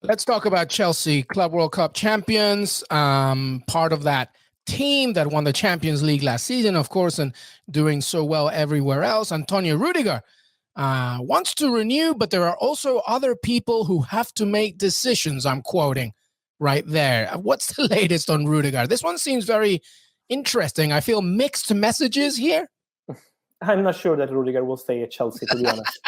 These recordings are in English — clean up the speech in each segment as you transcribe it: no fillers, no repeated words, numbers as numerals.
Let's talk about Chelsea, Club World Cup champions, part of that team that won the Champions League last season, of course, and doing so well everywhere else. Antonio Rudiger wants to renew, but there are also other people who have to make decisions, I'm quoting right there. What's the latest on Rudiger? This one seems very interesting. I feel mixed messages here. I'm not sure that Rudiger will stay at Chelsea, to be honest.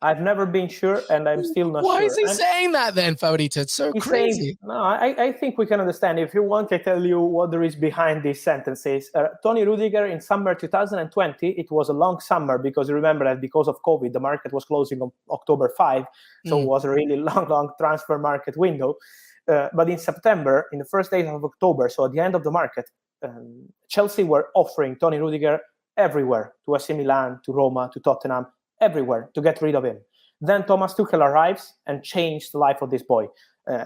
I've never been sure, and I'm still not sure. Why is he saying that then, Fabrizio? It's so crazy. Saying, no, I think we can understand. If you want, I tell you what there is behind these sentences. Tony Rudiger in summer 2020, it was a long summer because you remember that because of COVID, the market was closing on October 5, so it was a really long transfer market window. But in September, in the first days of October, so at the end of the market, Chelsea were offering Tony Rudiger everywhere, to AC Milan, to Roma, to Tottenham, everywhere to get rid of him. Then Thomas Tuchel arrives and changed the life of this boy.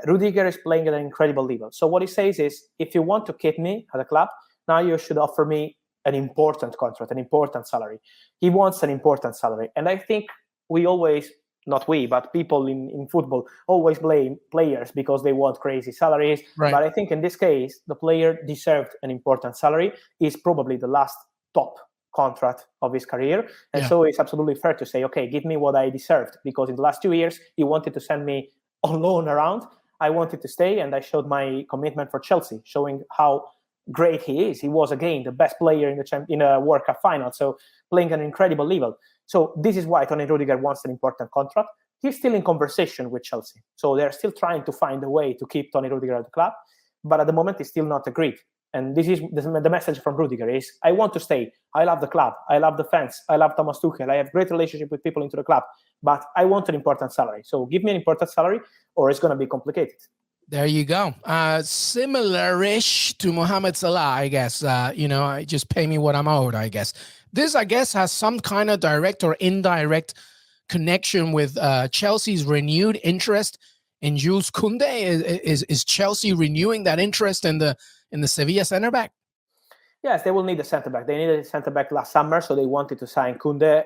Rudiger is playing at an incredible level. So what he says is, if you want to keep me at the club, now you should offer me an important contract, an important salary. He wants an important salary. And I think we always, not we, but people in football always blame players because they want crazy salaries. Right. But I think in this case, the player deserved an important salary. He's probably the last top contract of his career. And so it's absolutely fair to say, okay, give me what I deserved. Because in the last 2 years, he wanted to send me on loan around. I wanted to stay, and I showed my commitment for Chelsea, showing how great he is. He was, again, the best player in a World Cup final, so playing at an incredible level. So this is why Tony Rudiger wants an important contract. He's still in conversation with Chelsea. So they're still trying to find a way to keep Tony Rudiger at the club. But at the moment, it's still not agreed. And this is the message from Rudiger is, I want to stay. I love the club. I love the fans. I love Thomas Tuchel. I have great relationship with people into the club. But I want an important salary. So give me an important salary or it's going to be complicated. There you go. Similar-ish to Mohamed Salah, I guess. Just pay me what I'm owed, I guess. This, I guess, has some kind of direct or indirect connection with Chelsea's renewed interest in Jules Kounde. Is Chelsea renewing that interest in the Sevilla center back? Yes, they will need a center back. They needed a center back last summer, so they wanted to sign Kounde,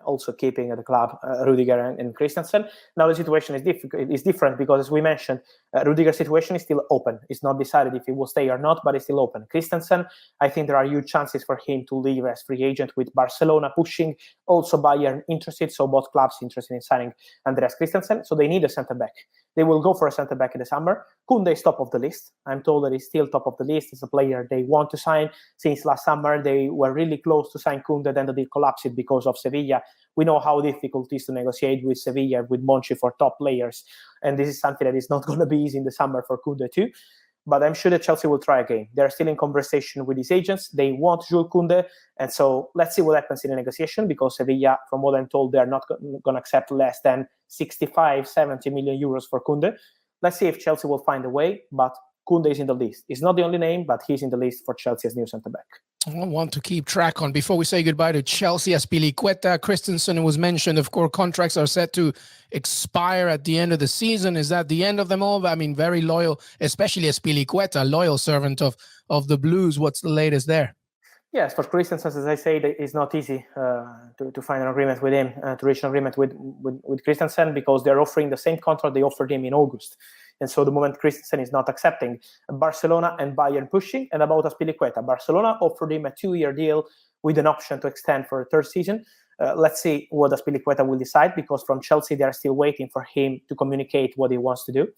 also keeping at the club Rudiger and Christensen. Now the situation is different because, as we mentioned, Rudiger's situation is still open. It's not decided if he will stay or not, but it's still open. Christensen, I think there are huge chances for him to leave as free agent, with Barcelona pushing, also Bayern interested, so both clubs interested in signing Andreas Christensen. So they need a center back. They will go for a center back in the summer. Kounde is top of the list. I'm told that he's still top of the list. It's a player they want to sign. Since last summer, they were really close to sign Kounde, then they collapsed because of Sevilla. We know how difficult it is to negotiate with Sevilla, with Monchi for top players. And this is something that is not going to be easy in the summer for Kounde too. But I'm sure that Chelsea will try again. They're still in conversation with these agents. They want Jules Kounde. And so let's see what happens in the negotiation, because Sevilla, from what I'm told, they're not going to accept less than 65, 70 million euros for Kounde. Let's see if Chelsea will find a way. But Kounde is in the list. He's not the only name, but he's in the list for Chelsea's new centre-back. I want to keep track on, before we say goodbye to Chelsea, Azpilicueta, Christensen was mentioned. Of course, contracts are set to expire at the end of the season. Is that the end of them all? I mean, very loyal, especially Azpilicueta, loyal servant of the Blues. What's the latest there? Yes, for Christensen, as I say, it's not easy to find an agreement with him, to reach an agreement with Christensen, because they're offering the same contract they offered him in August. And so the moment Christensen is not accepting, Barcelona and Bayern pushing. And about Azpilicueta, Barcelona offered him a 2-year deal with an option to extend for a third season. Let's see what Azpilicueta will decide, because from Chelsea, they are still waiting for him to communicate what he wants to do.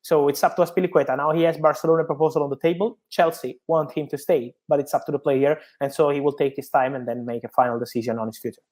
So it's up to Azpilicueta. Now he has Barcelona proposal on the table. Chelsea want him to stay, but it's up to the player. And so he will take his time and then make a final decision on his future.